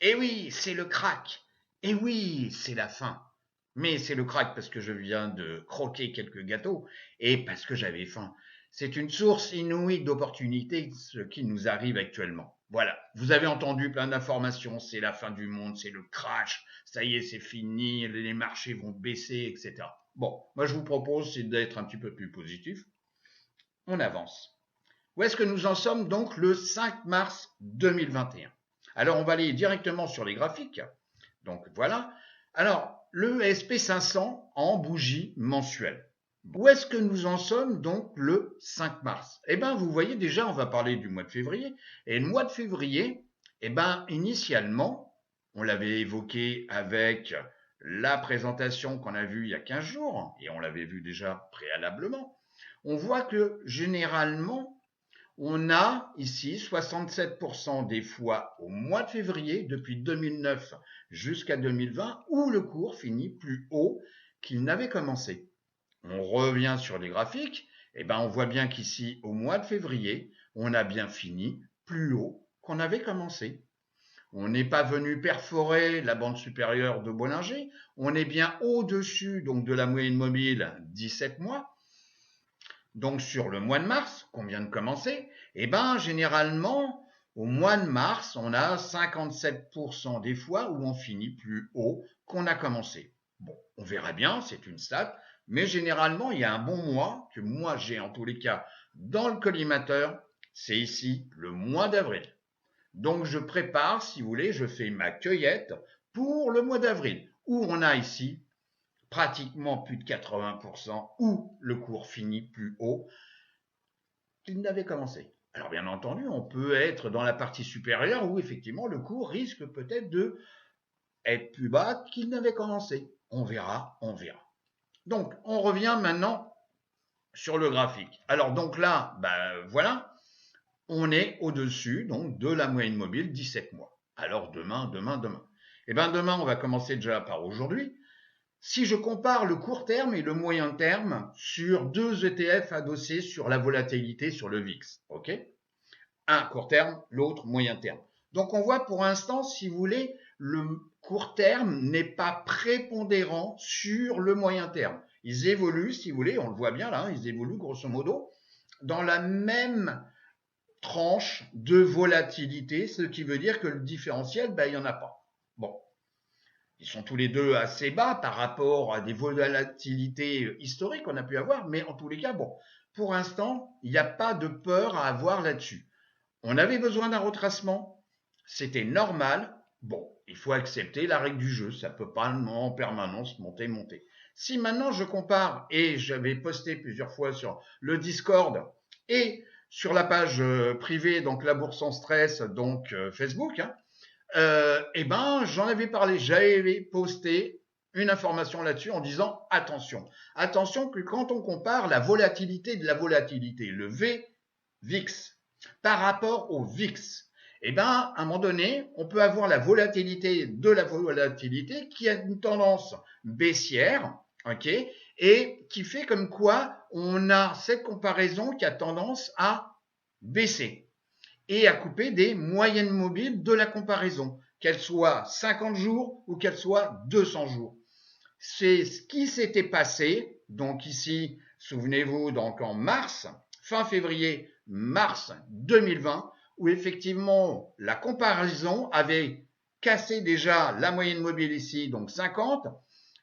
Eh oui, c'est le crack. Eh oui, c'est la faim. Mais c'est le crack parce que je viens de croquer quelques gâteaux et parce que j'avais faim. C'est une source inouïe d'opportunités, ce qui nous arrive actuellement. Voilà, vous avez entendu plein d'informations, c'est la fin du monde, c'est le crash, ça y est, c'est fini, les marchés vont baisser, etc. Bon, moi je vous propose, c'est d'être un petit peu plus positif. On avance. Où est-ce que nous en sommes donc le 5 mars 2021? Alors on va aller directement sur les graphiques. Donc voilà. Alors le SP500 en bougie mensuelle. Où est-ce que nous en sommes donc le 5 mars? Eh bien vous voyez déjà, on va parler du mois de février. Et le mois de février, eh bien initialement, on l'avait évoqué avec la présentation qu'on a vue il y a 15 jours, et on l'avait vu déjà préalablement, on voit que généralement, on a ici 67% des fois au mois de février, depuis 2009 jusqu'à 2020, où le cours finit plus haut qu'il n'avait commencé. On revient sur les graphiques, et ben on voit bien qu'ici, au mois de février, on a bien fini plus haut qu'on avait commencé. On n'est pas venu perforer la bande supérieure de Bollinger, on est bien au-dessus donc de la moyenne mobile 17 mois, donc sur le mois de mars, qu'on vient de commencer, eh ben généralement, au mois de mars, on a 57% des fois où on finit plus haut qu'on a commencé. Bon, on verra bien, c'est une stat, mais généralement, il y a un bon mois, que moi j'ai en tous les cas dans le collimateur, c'est ici le mois d'avril. Donc je prépare, si vous voulez, je fais ma cueillette pour le mois d'avril, où on a ici pratiquement plus de 80%, où le cours finit plus haut qu'il n'avait commencé. Alors bien entendu, on peut être dans la partie supérieure où effectivement le cours risque peut-être de être plus bas qu'il n'avait commencé. On verra, on verra. Donc on revient maintenant sur le graphique. Alors donc là, voilà, on est au-dessus donc de la moyenne mobile 17 mois. Alors demain. Et bien demain, on va commencer déjà par aujourd'hui. Si je compare le court terme et le moyen terme sur deux ETF adossés sur la volatilité sur le VIX, ok? Un court terme, l'autre moyen terme. Donc on voit pour l'instant, si vous voulez, le court terme n'est pas prépondérant sur le moyen terme. Ils évoluent, si vous voulez, on le voit bien là, ils évoluent grosso modo dans la même tranche de volatilité, ce qui veut dire que le différentiel, il n'y en a pas. Bon, ils sont tous les deux assez bas par rapport à des volatilités historiques qu'on a pu avoir, mais en tous les cas, bon, pour l'instant, il n'y a pas de peur à avoir là-dessus. On avait besoin d'un retracement, c'était normal. Bon, il faut accepter la règle du jeu, ça peut pas en permanence monter. Si maintenant je compare, et j'avais posté plusieurs fois sur le Discord et sur la page privée, donc la bourse en stress, donc Facebook, hein, eh ben j'en avais parlé, j'avais posté une information là-dessus en disant attention que quand on compare la volatilité de la volatilité, le VIX, par rapport au VIX, eh ben, à un moment donné, on peut avoir la volatilité de la volatilité qui a une tendance baissière, ok, et qui fait comme quoi on a cette comparaison qui a tendance à baisser et à couper des moyennes mobiles de la comparaison, qu'elles soient 50 jours ou qu'elles soient 200 jours. C'est ce qui s'était passé, donc ici, souvenez-vous, donc en mars, fin février, mars 2020, où effectivement la comparaison avait cassé déjà la moyenne mobile ici, donc 50,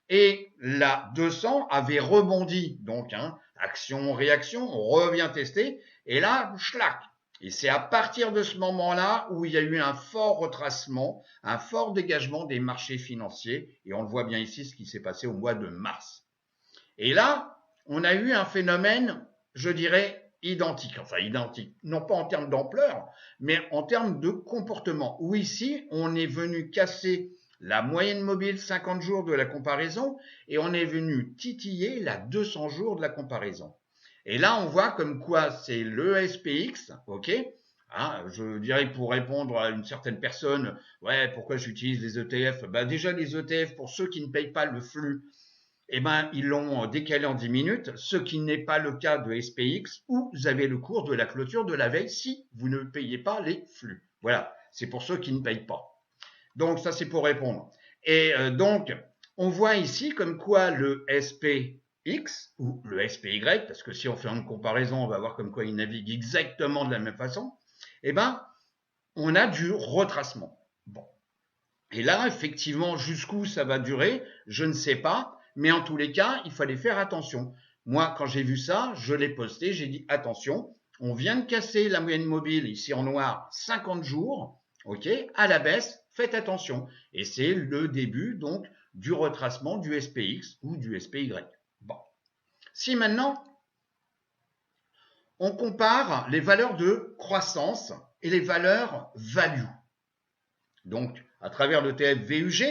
et la 200 avait rebondi, donc action-réaction, on revient tester, et là, schlac. Et c'est à partir de ce moment-là où il y a eu un fort retracement, un fort dégagement des marchés financiers, et on le voit bien ici ce qui s'est passé au mois de mars. Et là, on a eu un phénomène, je dirais, identique, enfin identique, non pas en termes d'ampleur, mais en termes de comportement, où ici, on est venu casser la moyenne mobile 50 jours de la comparaison et on est venu titiller la 200 jours de la comparaison. Et là, on voit comme quoi c'est le SPX, ok, je dirais que pour répondre à une certaine personne, ouais, pourquoi j'utilise les ETF? Déjà, les ETF, pour ceux qui ne payent pas le flux, eh ben, ils l'ont décalé en 10 minutes, ce qui n'est pas le cas de SPX, où vous avez le cours de la clôture de la veille si vous ne payez pas les flux. Voilà, c'est pour ceux qui ne payent pas. Donc ça c'est pour répondre. Et donc on voit ici comme quoi le SPX ou le SPY, parce que si on fait une comparaison, on va voir comme quoi il navigue exactement de la même façon. Eh ben, on a du retracement. Bon. Et là, effectivement, jusqu'où ça va durer, je ne sais pas, mais en tous les cas, il fallait faire attention. Moi, quand j'ai vu ça, je l'ai posté, j'ai dit attention, on vient de casser la moyenne mobile ici en noir 50 jours, ok, à la baisse, faites attention. Et c'est le début donc du retracement du SPX ou du SPY. Bon. Si maintenant on compare les valeurs de croissance et les valeurs value, donc à travers l'ETF VUG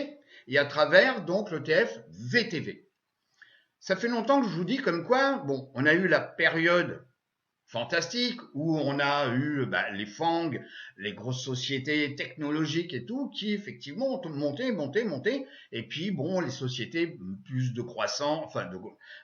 et à travers donc l'ETF VTV. Ça fait longtemps que je vous dis comme quoi, bon, on a eu la période fantastique où on a eu les FANG, les grosses sociétés technologiques et tout, qui effectivement ont monté, et puis bon, les sociétés plus de croissance, enfin de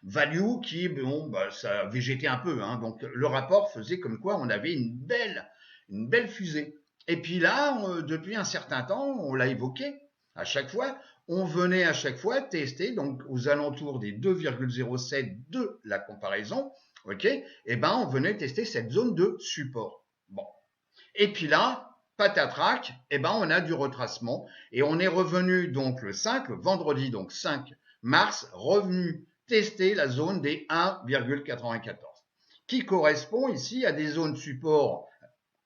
value, qui bon, ça végétait un peu, hein, donc le rapport faisait comme quoi on avait une belle fusée. Et puis là, depuis un certain temps, on l'a évoqué à chaque fois, on venait à chaque fois tester, donc aux alentours des 2,07 de la comparaison, ok, et ben on venait tester cette zone de support. Bon. Et puis là, patatrac, et ben on a du retracement et on est revenu donc le 5, le vendredi donc 5 mars, revenu tester la zone des 1,94 qui correspond ici à des zones support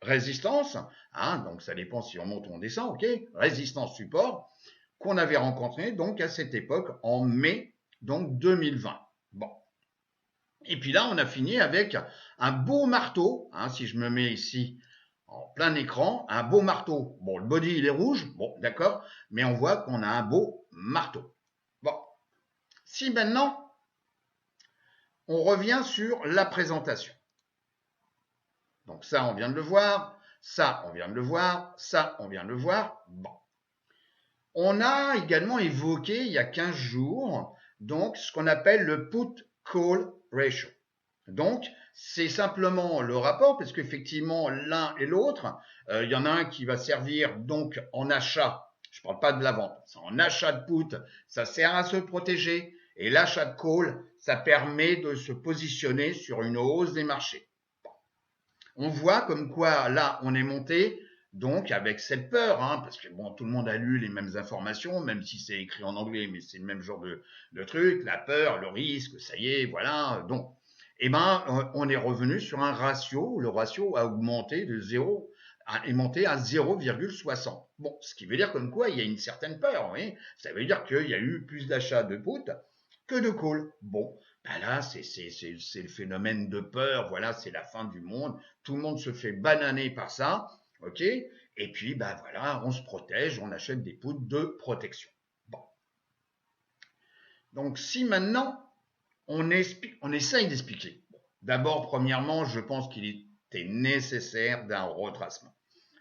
résistance, hein, donc ça dépend si on monte ou on descend, ok, résistance support qu'on avait rencontré donc à cette époque en mai donc 2020. Bon. Et puis là, on a fini avec un beau marteau, hein, si je me mets ici en plein écran, un beau marteau. Bon, le body, il est rouge, bon, d'accord, mais on voit qu'on a un beau marteau. Bon, si maintenant, on revient sur la présentation. Donc ça, on vient de le voir, ça, on vient de le voir, ça, on vient de le voir. Bon. On a également évoqué il y a 15 jours, donc, ce qu'on appelle le put-call ratio. Donc, c'est simplement le rapport, parce qu'effectivement, l'un et l'autre, il y en a un qui va servir donc en achat, je ne parle pas de la vente, c'est en achat de put, ça sert à se protéger, et l'achat de call, ça permet de se positionner sur une hausse des marchés. On voit comme quoi, là, on est monté, donc avec cette peur, hein, parce que bon, tout le monde a lu les mêmes informations, même si c'est écrit en anglais, mais c'est le même genre de truc, la peur, le risque, ça y est, voilà, donc eh ben, on est revenu sur un ratio, le ratio a augmenté de 0, est monté à 0,60. Bon, ce qui veut dire comme quoi il y a une certaine peur, oui. Ça veut dire qu'il y a eu plus d'achats de put que de call. Bon, ben là, c'est le phénomène de peur, voilà, c'est la fin du monde, tout le monde se fait bananer par ça, ok. Et puis, ben voilà, on se protège, on achète des puts de protection. Bon. Donc, si maintenant, on essaye d'expliquer. D'abord, premièrement, je pense qu'il était nécessaire d'un retracement.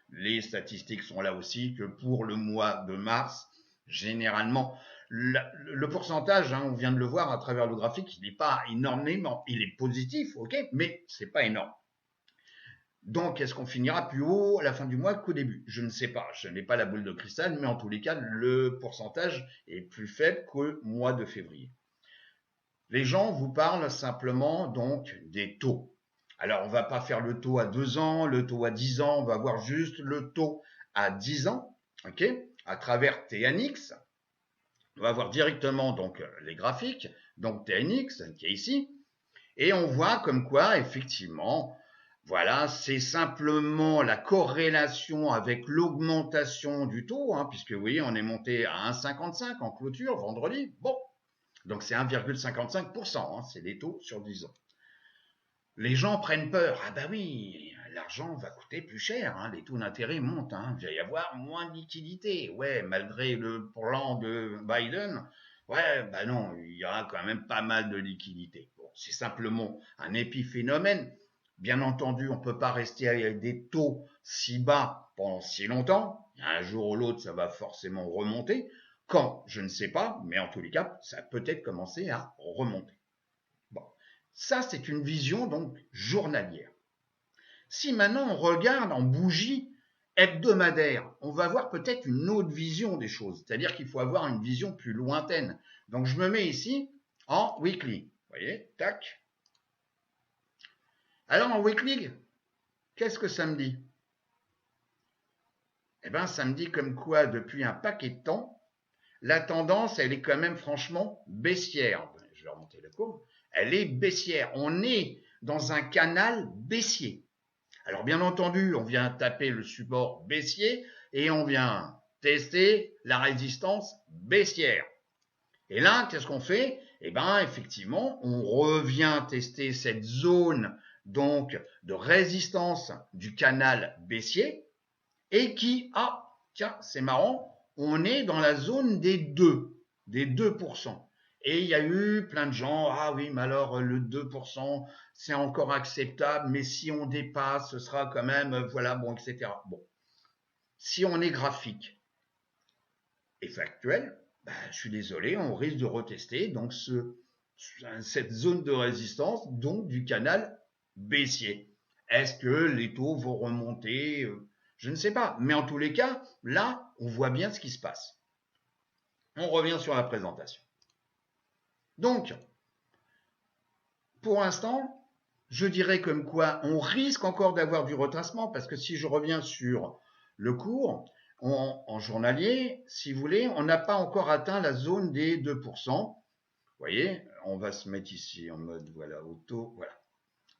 Les statistiques sont là aussi que pour le mois de mars, généralement, le pourcentage, hein, on vient de le voir à travers le graphique, il n'est pas énormément, il est positif, ok, mais c'est pas énorme. Donc, est-ce qu'on finira plus haut à la fin du mois qu'au début? Je ne sais pas, je n'ai pas la boule de cristal, mais en tous les cas, le pourcentage est plus faible qu'au mois de février. Les gens vous parlent simplement donc des taux. Alors, on ne va pas faire le taux à 2 ans, le taux à 10 ans, on va voir juste le taux à 10 ans, ok, à travers TNX. On va voir directement donc les graphiques, donc TNX qui est ici, et on voit comme quoi effectivement, voilà, c'est simplement la corrélation avec l'augmentation du taux, hein, puisque vous voyez, on est monté à 1,55 en clôture vendredi. Bon, donc c'est 1,55%, hein, c'est les taux sur 10 ans. Les gens prennent peur. Ah bah oui, l'argent va coûter plus cher, hein, les taux d'intérêt montent, hein, il va y avoir moins de liquidités. Ouais, malgré le plan de Biden, ouais, bah non, il y aura quand même pas mal de liquidités. Bon, c'est simplement un épiphénomène. Bien entendu, on ne peut pas rester avec des taux si bas pendant si longtemps. Un jour ou l'autre, ça va forcément remonter. Quand? Je ne sais pas, mais en tous les cas, ça a peut-être commencé à remonter. Bon, ça c'est une vision donc journalière. Si maintenant on regarde en bougie hebdomadaire, on va avoir peut-être une autre vision des choses. C'est-à-dire qu'il faut avoir une vision plus lointaine. Donc, je me mets ici en weekly. Vous voyez, tac. Alors, en weekly, qu'est-ce que ça me dit? Eh bien, ça me dit comme quoi, depuis un paquet de temps, la tendance, elle est quand même franchement baissière. Je vais remonter la courbe. Elle est baissière. On est dans un canal baissier. Alors, bien entendu, on vient taper le support baissier et on vient tester la résistance baissière. Et là, qu'est-ce qu'on fait? Eh bien, effectivement, on revient tester cette zone donc de résistance du canal baissier et qui, ah, tiens, c'est marrant, on est dans la zone des 2%. Et il y a eu plein de gens, ah oui, mais alors le 2%, c'est encore acceptable, mais si on dépasse, ce sera quand même, voilà, bon, etc. Bon, si on est graphique et factuel, bah, je suis désolé, on risque de retester donc cette zone de résistance donc du canal baissier. Est-ce que les taux vont remonter? Je ne sais pas. Mais en tous les cas, là, on voit bien ce qui se passe. On revient sur la présentation. Donc, pour l'instant, je dirais comme quoi on risque encore d'avoir du retracement parce que si je reviens sur le cours, en journalier, si vous voulez, on n'a pas encore atteint la zone des 2%. Vous voyez, on va se mettre ici en mode, voilà, auto, voilà.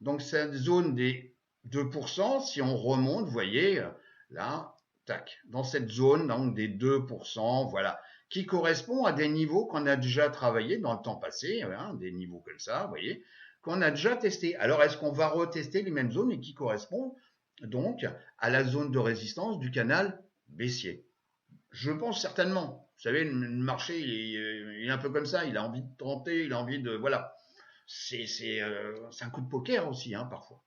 Donc, cette zone des 2%, si on remonte, vous voyez, là, tac, dans cette zone donc des 2%, voilà, qui correspond à des niveaux qu'on a déjà travaillé dans le temps passé, hein, des niveaux comme ça, vous voyez, qu'on a déjà testé. Alors, est-ce qu'on va retester les mêmes zones et qui correspondent donc à la zone de résistance du canal baissier? Je pense certainement. Vous savez, le marché, il est un peu comme ça, il a envie de tenter, il a envie de... Voilà. C'est un coup de poker aussi, hein, parfois.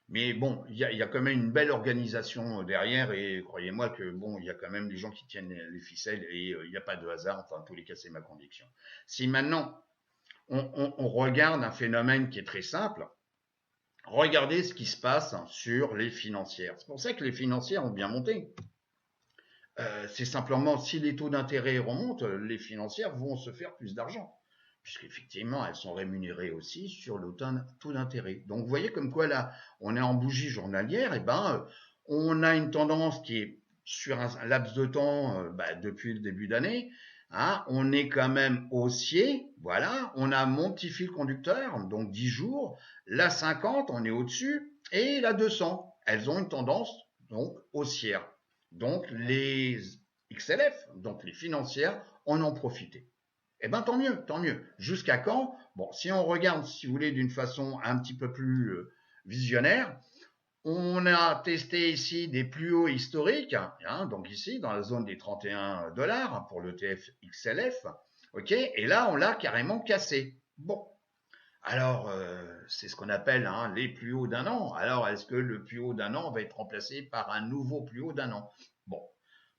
Mais bon, il y a quand même une belle organisation derrière et croyez-moi que bon, il y a quand même des gens qui tiennent les ficelles et il n'y a pas de hasard. Enfin, en tous les cas, c'est ma conviction. Si maintenant on regarde un phénomène qui est très simple, regardez ce qui se passe sur les financières. C'est pour ça que les financières ont bien monté. C'est simplement si les taux d'intérêt remontent, les financières vont se faire plus d'argent puisqu'effectivement, elles sont rémunérées aussi sur le taux d'intérêt. Donc, vous voyez comme quoi là, on est en bougie journalière, et ben, on a une tendance qui est sur un laps de temps depuis le début d'année. Hein, on est quand même haussier, voilà. On a mon petit fil conducteur, donc 10 jours. La 50, on est au-dessus, et la 200, elles ont une tendance donc haussière. Donc, les XLF, donc les financières, en ont profité. Eh bien, tant mieux, tant mieux. Jusqu'à quand? Bon, si on regarde, si vous voulez, d'une façon un petit peu plus visionnaire, on a testé ici des plus hauts historiques, hein, donc ici, dans la zone des 31 $ pour l'ETF XLF, ok, et là, on l'a carrément cassé. Bon, alors, c'est ce qu'on appelle hein, les plus hauts d'un an. Alors, est-ce que le plus haut d'un an va être remplacé par un nouveau plus haut d'un an? Bon,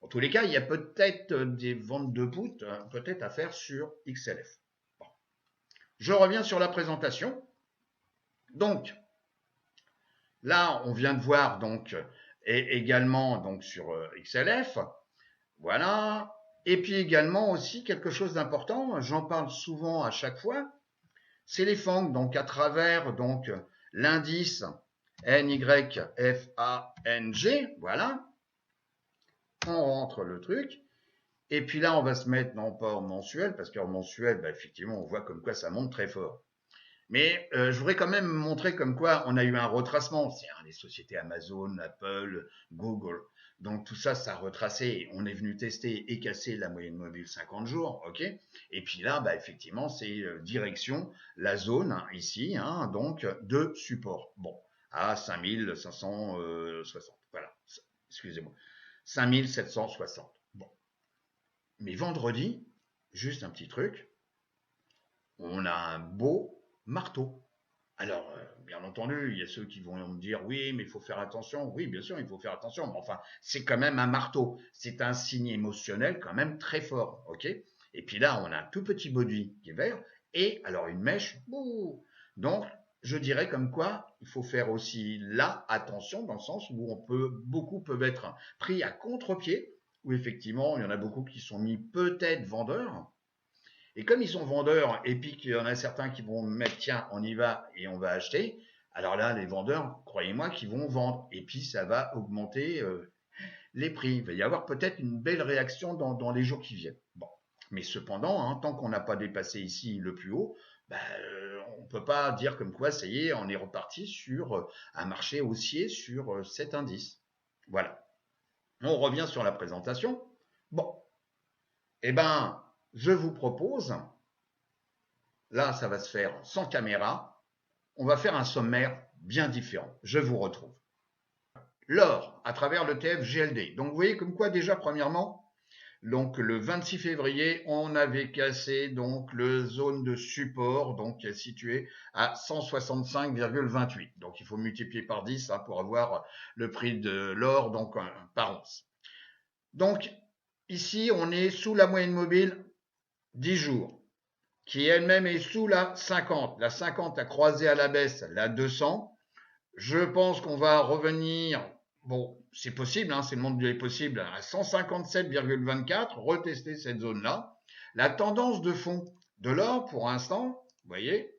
en tous les cas, il y a peut-être des ventes de put, peut-être à faire sur XLF. Bon. Je reviens sur la présentation. Donc, là, on vient de voir donc et également donc sur XLF. Voilà. Et puis également aussi quelque chose d'important, j'en parle souvent à chaque fois, c'est les FANG. Donc à travers donc l'indice NYFANG, voilà. On rentre le truc. Et puis là, on va se mettre non pas en mensuel, parce qu'en mensuel, bah, effectivement, on voit comme quoi ça monte très fort. Mais je voudrais quand même montrer comme quoi on a eu un retracement. C'est hein, les sociétés Amazon, Apple, Google. Donc tout ça, ça a retracé. On est venu tester et casser la moyenne mobile 50 jours, ok. Et puis là, bah, effectivement, c'est direction la zone hein, ici, hein, donc de support. Bon, à 5560. Voilà, excusez-moi, 5760. Bon, mais vendredi, juste un petit truc, on a un beau marteau. Alors, bien entendu, il y a ceux qui vont me dire oui, mais il faut faire attention. Oui, bien sûr, il faut faire attention. Mais enfin, c'est quand même un marteau. C'est un signe émotionnel quand même très fort, ok. Et puis là, on a un tout petit body qui est vert et alors une mèche. Ouh, donc, je dirais comme quoi il faut faire aussi là attention dans le sens où beaucoup peuvent être pris à contre-pied, où effectivement il y en a beaucoup qui sont mis peut-être vendeurs. Et comme ils sont vendeurs et puis qu'il y en a certains qui vont mettre tiens on y va et on va acheter, alors là les vendeurs croyez-moi qu'ils vont vendre et puis ça va augmenter les prix. Il va y avoir peut-être une belle réaction dans les jours qui viennent. Bon. Mais cependant, hein, tant qu'on n'a pas dépassé ici le plus haut, bah, on ne peut pas dire comme quoi, ça y est, on est reparti sur un marché haussier sur cet indice. Voilà. On revient sur la présentation. Bon, eh ben, je vous propose, là, ça va se faire sans caméra, on va faire un sommaire bien différent. Je vous retrouve. L'or, à travers l'ETF GLD. Donc, vous voyez comme quoi, déjà, premièrement, donc le 26 février, on avait cassé donc le zone de support, donc qui est situé à 165,28. Donc il faut multiplier par 10 hein, pour avoir le prix de l'or donc par once. Donc ici, on est sous la moyenne mobile 10 jours, qui elle-même est sous la 50. La 50 a croisé à la baisse la 200. Je pense qu'on va revenir, bon, c'est possible, hein, c'est le monde des possibles, à 157,24, retester cette zone-là. La tendance de fond de l'or, pour l'instant, vous voyez,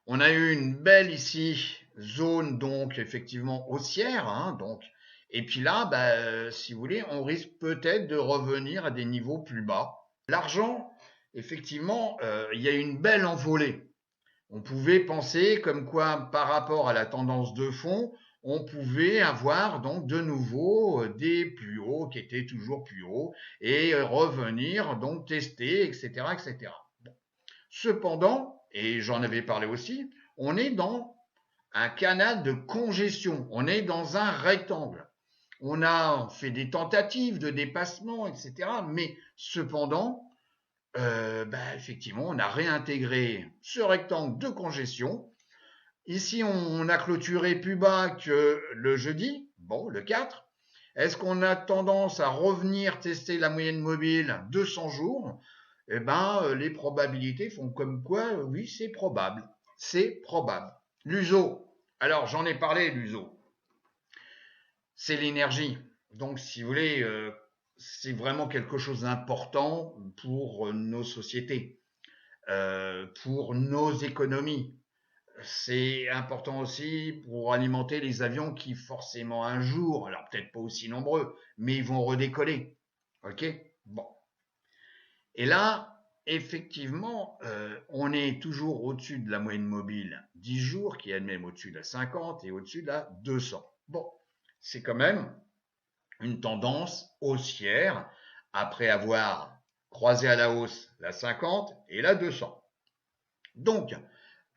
on a eu une belle ici zone, donc effectivement haussière, hein, donc, et puis là, bah, si vous voulez, on risque peut-être de revenir à des niveaux plus bas. L'argent, effectivement, il y a une belle envolée. On pouvait penser comme quoi, par rapport à la tendance de fond, on pouvait avoir donc de nouveau des plus hauts qui étaient toujours plus hauts et revenir donc tester, etc., etc. Bon. Cependant, et j'en avais parlé aussi, on est dans un canal de congestion, on est dans un rectangle. On a fait des tentatives de dépassement, etc., mais cependant, effectivement, on a réintégré ce rectangle de congestion. Ici, on a clôturé plus bas que le jeudi, bon, le 4. Est-ce qu'on a tendance à revenir tester la moyenne mobile 200 jours? Eh ben, les probabilités font comme quoi, oui, c'est probable. C'est probable. L'USO. Alors, j'en ai parlé, l'USO. C'est l'énergie. Donc, si vous voulez, c'est vraiment quelque chose d'important pour nos sociétés, pour nos économies. C'est important aussi pour alimenter les avions qui forcément un jour, alors peut-être pas aussi nombreux, mais ils vont redécoller. Ok. Bon. Et là, effectivement, on est toujours au-dessus de la moyenne mobile 10 jours, qui est elle-même au-dessus de la 50 et au-dessus de la 200. Bon, c'est quand même une tendance haussière après avoir croisé à la hausse la 50 et la 200. Donc,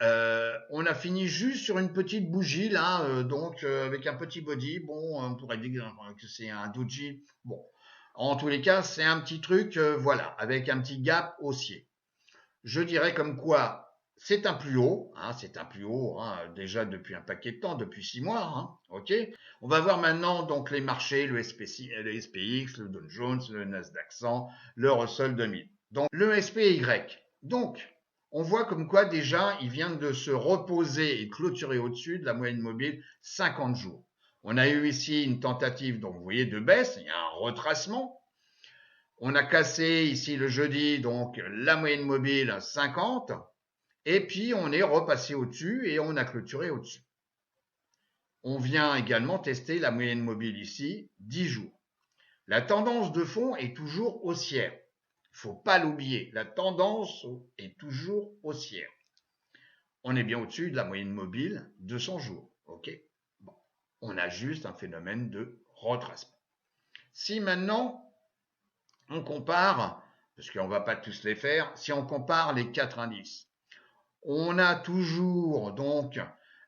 on a fini juste sur une petite bougie là, avec un petit body. Bon, on pourrait dire que c'est un doji. Bon, en tous les cas, c'est un petit truc, voilà, avec un petit gap haussier. Je dirais comme quoi c'est un plus haut, hein, c'est un plus haut déjà depuis un paquet de temps, depuis 6 mois. Hein, ok. On va voir maintenant donc les marchés, le SPX, le Dow Jones, le Nasdaq 100, le Russell 2000. Donc le SPY. Donc on voit comme quoi déjà il vient de se reposer et clôturer au-dessus de la moyenne mobile 50 jours. On a eu ici une tentative, donc vous voyez, de baisse, il y a un retracement. On a cassé ici le jeudi donc la moyenne mobile 50 et puis on est repassé au-dessus et on a clôturé au-dessus. On vient également tester la moyenne mobile ici 10 jours. La tendance de fond est toujours haussière. Il ne faut pas l'oublier, la tendance est toujours haussière. On est bien au-dessus de la moyenne mobile 200 jours. Ok. Bon. On a juste un phénomène de retracement. Si maintenant on compare, parce qu'on ne va pas tous les faire, si on compare les 4 indices, on a toujours donc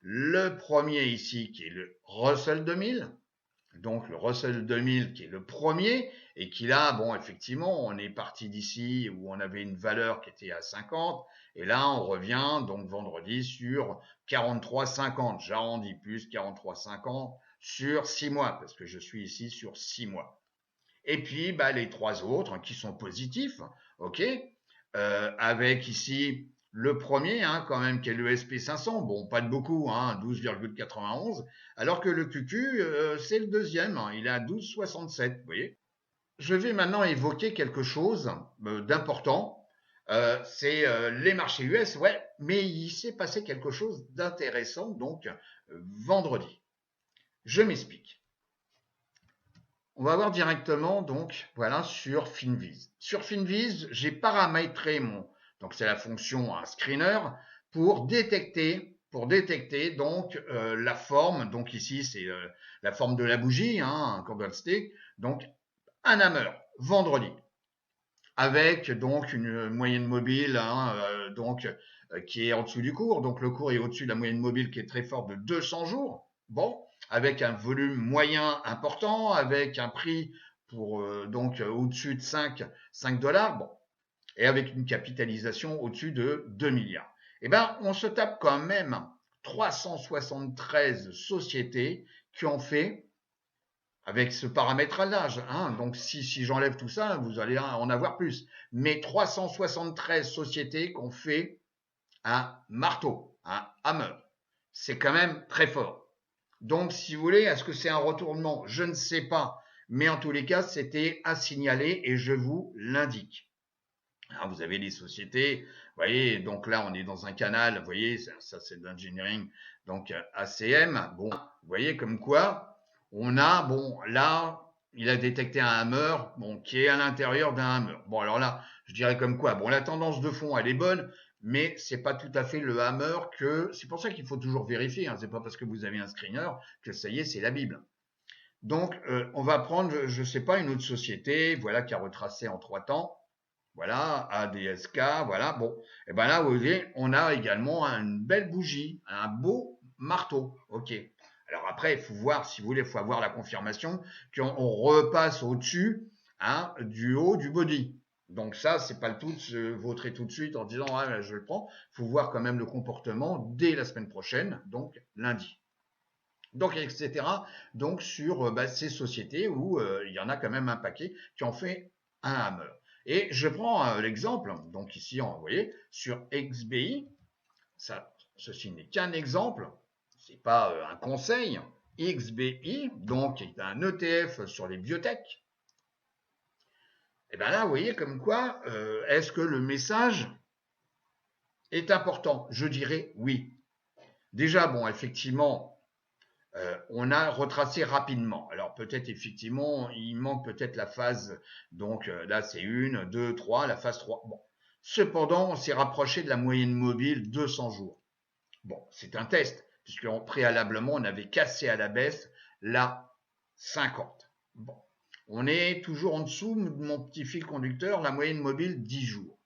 le premier ici qui est le Russell 2000, donc le Russell 2000 qui est le premier et qui là, bon, effectivement, on est parti d'ici où on avait une valeur qui était à 50 et là, on revient donc vendredi sur 43,50. J'arrondis plus 43,50 sur 6 mois parce que je suis ici sur 6 mois. Et puis, les trois autres qui sont positifs, ok, avec ici le premier, hein, quand même, qui est le SP500, bon, pas de beaucoup, hein, 12,91, alors que le QQ, c'est le deuxième, hein, il est à 12,67, vous voyez. Je vais maintenant évoquer quelque chose d'important, c'est les marchés US, ouais, mais il s'est passé quelque chose d'intéressant, donc, vendredi. Je m'explique. On va voir directement donc voilà sur Finviz. Sur Finviz, j'ai paramétré donc c'est la fonction un screener pour détecter donc la forme. Donc ici c'est la forme de la bougie, hein, un candlestick. Donc un hammer vendredi avec donc une moyenne mobile hein, qui est en dessous du cours. Donc le cours est au-dessus de la moyenne mobile qui est très forte de 200 jours. Bon, avec un volume moyen important, avec un prix pour donc au-dessus de 5 dollars, bon, et avec une capitalisation au-dessus de 2 milliards. Eh ben, on se tape quand même 373 sociétés qui ont fait avec ce paramétrage. Hein, donc si j'enlève tout ça, vous allez en avoir plus. Mais 373 sociétés qui ont fait un marteau, un hammer. C'est quand même très fort. Donc, si vous voulez, est-ce que c'est un retournement? Je ne sais pas. Mais en tous les cas, c'était à signaler et je vous l'indique. Alors, vous avez les sociétés, vous voyez, donc là, on est dans un canal, vous voyez, ça c'est de l'engineering, donc ACM. Bon, vous voyez comme quoi, on a, bon, là, il a détecté un hammer, bon, qui est à l'intérieur d'un hammer. Bon, alors là, je dirais comme quoi, bon, la tendance de fond, elle est bonne, mais c'est pas tout à fait le hammer que, c'est pour ça qu'il faut toujours vérifier, hein, c'est pas parce que vous avez un screener que ça y est, c'est la Bible. Donc, on va prendre, je sais pas, une autre société, voilà, qui a retracé en 3 temps. Voilà, ADSK, voilà. Bon, et ben là, vous voyez, on a également une belle bougie, un beau marteau. Ok. Alors après, il faut voir, si vous voulez, il faut avoir la confirmation qu'on repasse au-dessus hein, du haut du body. Donc ça, c'est pas le tout de se vautrer tout de suite en disant ah, je le prends. Il faut voir quand même le comportement dès la semaine prochaine, donc lundi. Donc etc. Donc sur ces sociétés où il y en a quand même un paquet qui ont fait un hammer. Et je prends l'exemple, donc ici, vous voyez, sur XBI, ça, ceci n'est qu'un exemple, c'est pas un conseil. XBI, donc, est un ETF sur les biotech. Et bien là, vous voyez comme quoi, est-ce que le message est important? Je dirais oui. Déjà, bon, effectivement, on a retracé rapidement. Alors peut-être effectivement, il manque peut-être la phase, donc là c'est 1, 2, 3, la phase 3. Bon. Cependant, on s'est rapproché de la moyenne mobile 200 jours. Bon, c'est un test, puisque préalablement, on avait cassé à la baisse la 50. Bon. On est toujours en dessous de mon petit fil conducteur, la moyenne mobile 10 jours.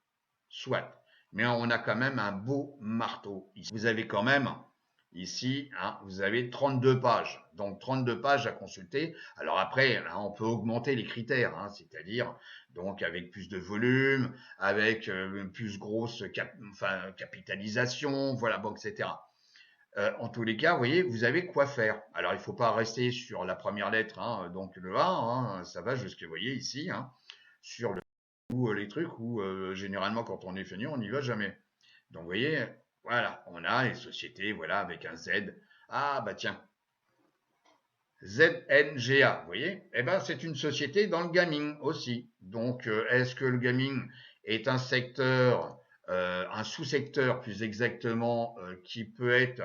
Soit. Mais on a quand même un beau marteau. Vous avez quand même ici, hein, vous avez 32 pages. Donc 32 pages à consulter. Alors après, hein, on peut augmenter les critères, hein, c'est-à-dire donc avec plus de volume, avec plus grosse capitalisation, voilà, bon, etc. En tous les cas, vous voyez, vous avez quoi faire. Alors il ne faut pas rester sur la première lettre, hein, donc le A, hein, ça va jusque, vous voyez ici, hein, sur le ou les trucs où généralement quand on est feignant, on n'y va jamais. Donc vous voyez, voilà, on a les sociétés, voilà, avec un Z. Ah bah tiens, ZNGA, vous voyez, eh ben c'est une société dans le gaming aussi. Donc est-ce que le gaming est un secteur, un sous-secteur plus exactement, qui peut être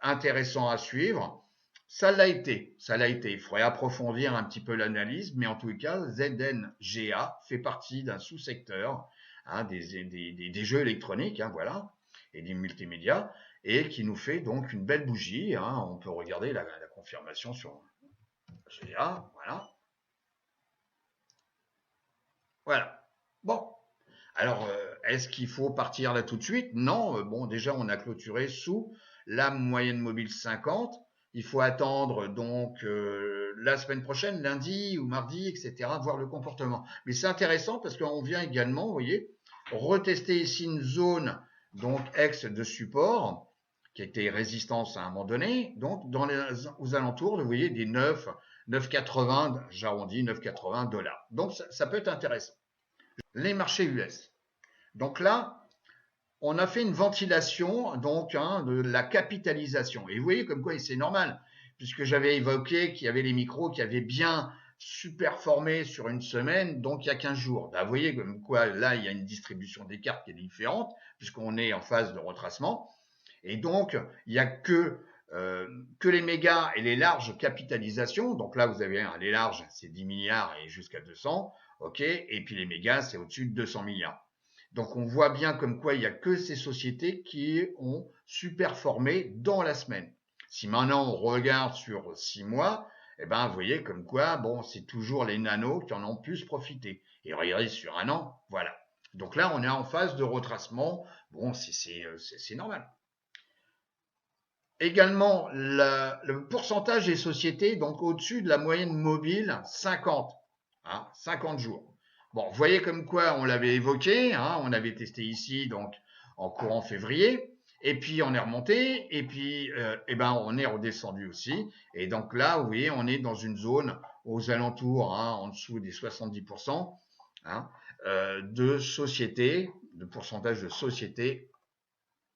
intéressant à suivre? Ça l'a été, ça l'a été. Il faudrait approfondir un petit peu l'analyse, mais en tout cas, ZNGA fait partie d'un sous-secteur hein, des jeux électroniques, hein, voilà, et des multimédias, et qui nous fait donc une belle bougie. Hein, on peut regarder la confirmation sur GA, voilà. Voilà. Bon. Alors, est-ce qu'il faut partir là tout de suite? Non. Bon, déjà, on a clôturé sous la moyenne mobile 50. Il faut attendre donc la semaine prochaine, lundi ou mardi, etc., voir le comportement. Mais c'est intéressant parce qu'on vient également, vous voyez, retester ici une zone donc ex de support qui était résistance à un moment donné, donc aux alentours, vous voyez, des 9,80, j'arrondis, 9,80 dollars. Donc ça peut être intéressant. Les marchés US. Donc là, on a fait une ventilation donc de la capitalisation. Et vous voyez comme quoi c'est normal, puisque j'avais évoqué qu'il y avait les micros qui avaient bien superformé sur une semaine, donc il y a 15 jours. Vous voyez comme quoi là, il y a une distribution des cartes qui est différente, puisqu'on est en phase de retracement. Et donc, il n'y a que les mégas et les larges capitalisations. Donc là, vous avez les larges, c'est 10 milliards et jusqu'à 200. OK. Et puis les mégas, c'est au-dessus de 200 milliards. Donc on voit bien comme quoi il n'y a que ces sociétés qui ont superformé dans la semaine. Si maintenant on regarde sur 6 mois, eh ben, vous voyez comme quoi, bon, c'est toujours les nanos qui en ont plus profité. Et regardez sur un an, voilà. Donc là, on est en phase de retracement. Bon, c'est normal. Également, le pourcentage des sociétés, donc au-dessus de la moyenne mobile, 50, 50 jours. Bon, vous voyez comme quoi on l'avait évoqué, on avait testé ici donc en courant février, et puis on est remonté, et puis on est redescendu aussi, et donc là, vous voyez, on est dans une zone aux alentours, en dessous des 70%, de sociétés, de pourcentage de sociétés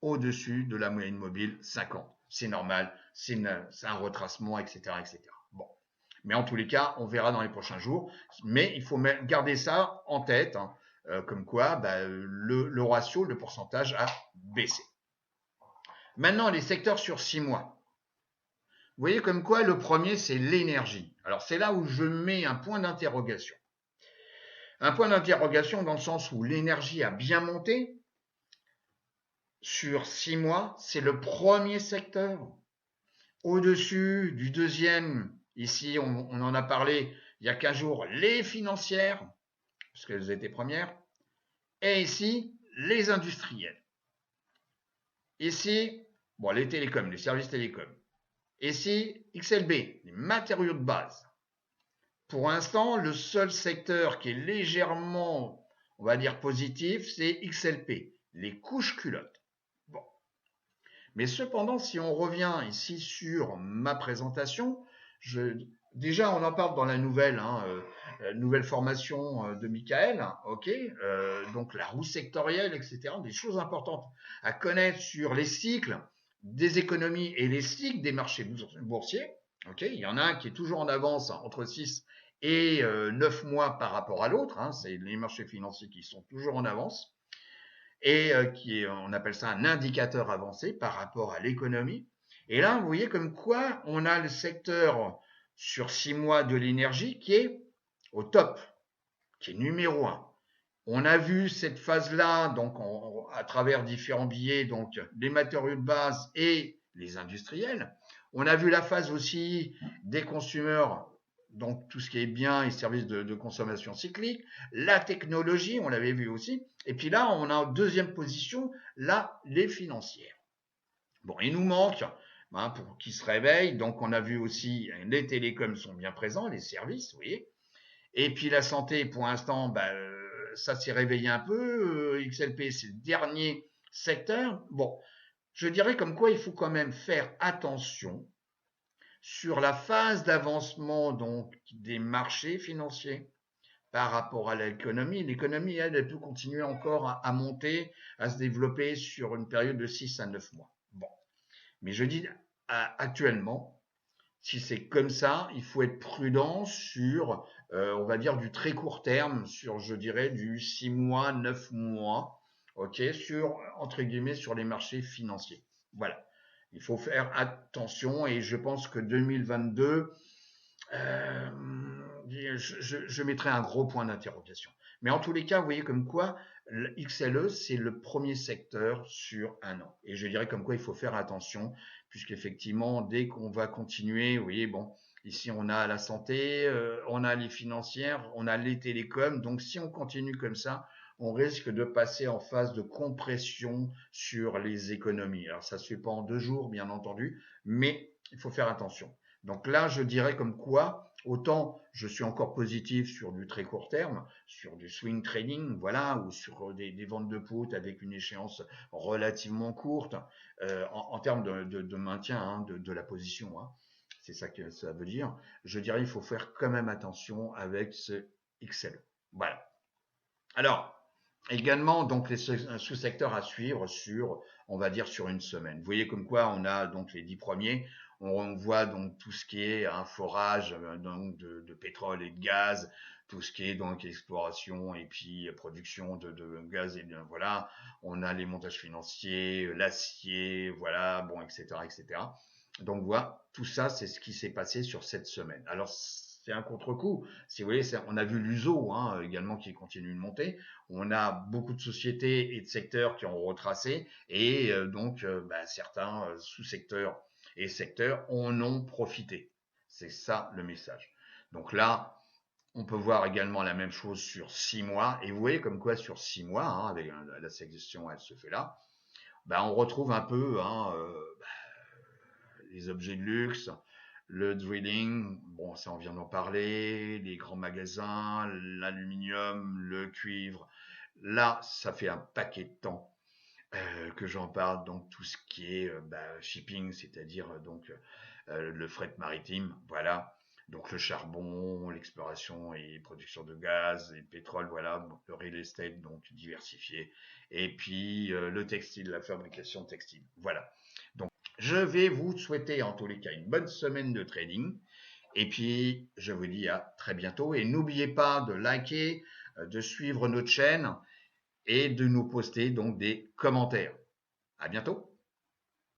au-dessus de la moyenne mobile 50. C'est normal, c'est un retracement, etc., etc. Bon. Mais en tous les cas, on verra dans les prochains jours. Mais il faut garder ça en tête, comme quoi le ratio, le pourcentage a baissé. Maintenant, les secteurs sur 6 mois. Vous voyez comme quoi le premier, c'est l'énergie. Alors c'est là où je mets un point d'interrogation. Un point d'interrogation dans le sens où l'énergie a bien monté, sur 6 mois, c'est le premier secteur. Au-dessus du deuxième, ici on en a parlé il y a 15 jours, les financières, parce qu'elles étaient premières, et ici les industriels. Ici, bon, les télécoms, les services télécoms. Ici, XLB, les matériaux de base. Pour l'instant, le seul secteur qui est légèrement, on va dire, positif, c'est XLP, les couches culottes. Bon. Mais cependant, si on revient ici sur ma présentation, déjà on en parle dans la nouvelle, nouvelle formation de Michael, ok, donc la roue sectorielle, etc., des choses importantes à connaître sur les cycles des économies et les cycles des marchés boursiers. Ok, il y en a un qui est toujours en avance entre 6 et 9 mois par rapport à l'autre, c'est les marchés financiers qui sont toujours en avance et on appelle ça un indicateur avancé par rapport à l'économie. Et là, vous voyez comme quoi on a le secteur sur 6 mois de l'énergie qui est au top, qui est numéro 1. On a vu cette phase-là donc à travers différents billets, donc les matériaux de base et les industriels. On a vu la phase aussi des consommateurs, donc tout ce qui est biens et services de consommation cyclique, la technologie, on l'avait vu aussi, et puis là, on a en deuxième position, là, les financières. Bon, il nous manque, pour qu'ils se réveillent, donc on a vu aussi, les télécoms sont bien présents, les services, vous voyez, et puis la santé, pour l'instant, ça s'est réveillé un peu, XLP, c'est le dernier secteur. Bon, je dirais comme quoi il faut quand même faire attention sur la phase d'avancement donc des marchés financiers par rapport à l'économie. L'économie, elle peut continuer encore à monter, à se développer sur une période de 6 à 9 mois. Bon, mais je dis actuellement, si c'est comme ça, il faut être prudent sur, on va dire, du très court terme, sur, je dirais, du 6 mois, 9 mois, ok, sur, entre guillemets, sur les marchés financiers. Voilà. Il faut faire attention et je pense que 2022, je mettrai un gros point d'interrogation. Mais en tous les cas, vous voyez comme quoi le XLE, c'est le premier secteur sur un an. Et je dirais comme quoi il faut faire attention, puisqu'effectivement, dès qu'on va continuer, vous voyez, bon, ici on a la santé, on a les financières, on a les télécoms. Donc si on continue comme ça, on risque de passer en phase de compression sur les économies. Alors ça se fait pas en 2 jours, bien entendu, mais il faut faire attention. Donc là, je dirais comme quoi, autant je suis encore positif sur du très court terme, sur du swing trading, voilà, ou sur des ventes de put avec une échéance relativement courte en termes de maintien de la position. C'est ça que ça veut dire. Je dirais il faut faire quand même attention avec ce XL. Voilà. Alors, Également, donc les sous-secteurs à suivre sur, on va dire, sur une semaine. Vous voyez comme quoi on a donc les 10 premiers. On voit donc tout ce qui est un forage donc de pétrole et de gaz, tout ce qui est donc exploration et puis production de gaz et voilà. On a les montages financiers, l'acier, voilà, bon, etc., etc. Donc voilà, tout ça, c'est ce qui s'est passé sur cette semaine. Alors c'est un contre-coup. Si vous voulez, on a vu l'USO hein, également qui continue de monter. On a beaucoup de sociétés et de secteurs qui ont retracé et donc bah, certains sous-secteurs et secteurs en ont profité. C'est ça le message. Donc là, on peut voir également la même chose sur 6 mois. Et vous voyez comme quoi sur 6 mois, hein, avec la sélection, elle se fait là, bah, on retrouve un peu hein, les objets de luxe, le drilling, bon, ça on vient d'en parler, les grands magasins, l'aluminium, le cuivre. Là, ça fait un paquet de temps que j'en parle, donc tout ce qui est bah, shipping, c'est-à-dire donc le fret maritime, voilà. Donc le charbon, l'exploration et production de gaz et de pétrole, voilà, donc le real estate donc diversifié, et puis le textile, la fabrication de textile, voilà. Donc je vais vous souhaiter en tous les cas une bonne semaine de trading. Et puis, je vous dis à très bientôt. Et n'oubliez pas de liker, de suivre notre chaîne et de nous poster donc des commentaires. À bientôt.